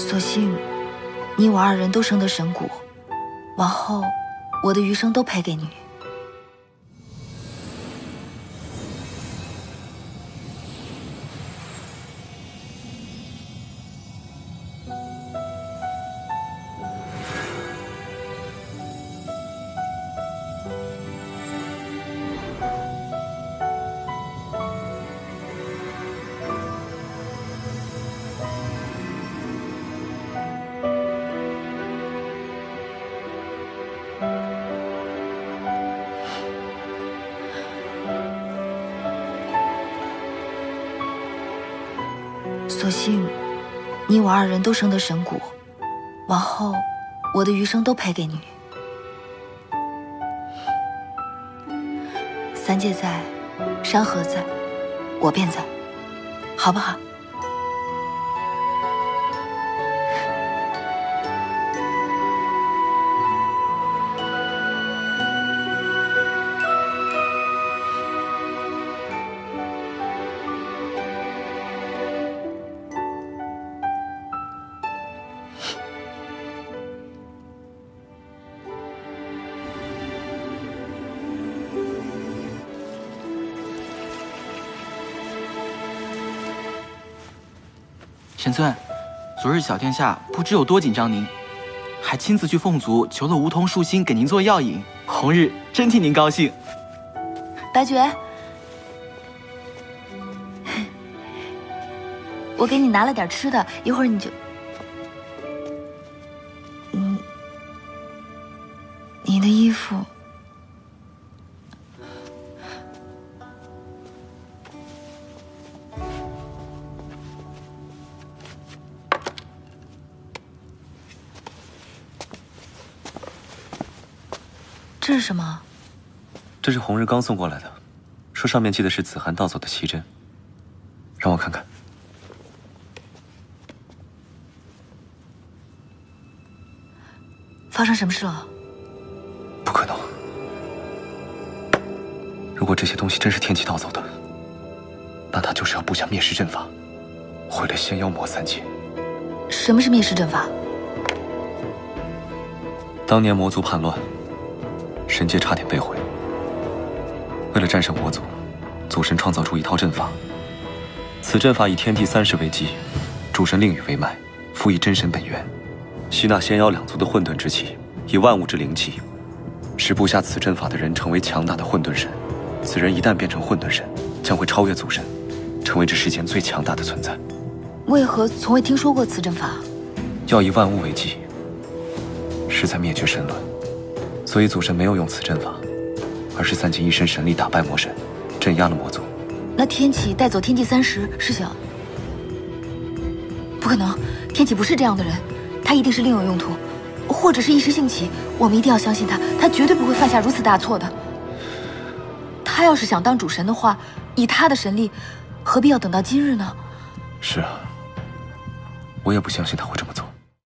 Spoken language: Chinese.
所幸你我二人都生得神骨，往后我的余生都陪给你。所幸你我二人都生得神骨，往后我的余生都陪给你。三界在，山河在，我便在，好不好？神尊，昨日小殿下不知有多紧张您，还亲自去凤族求了梧桐树心给您做药引，红日真替您高兴。白绝，我给你拿了点吃的，一会儿你就……你的衣服。这是什么？这是红日刚送过来的，说上面系的是子涵盗走的奇珍，让我看看。发生什么事了？不可能！如果这些东西真是天启盗走的，那他就是要布下灭世阵法，毁了仙妖魔三界。什么是灭世阵法？当年魔族叛乱。神界差点被毁，为了战胜魔族，祖神创造出一套阵法。此阵法以天地30为基，主神令宇为脉，辅以真神本源，吸纳仙妖两族的混沌之气，以万物之灵气，使布下此阵法的人成为强大的混沌神。此人一旦变成混沌神，将会超越祖神，成为这世间最强大的存在。为何从未听说过此阵法？要以万物为基，是在灭绝神伦。所以祖神没有用此阵法，而是散尽一身神力打败魔神，镇压了魔族。那天启带走天地30是想……不可能，天启不是这样的人，他一定是另有用途，或者是一时兴起。我们一定要相信他，他绝对不会犯下如此大错的。他要是想当主神的话，以他的神力，何必要等到今日呢？是啊，我也不相信他会这么做。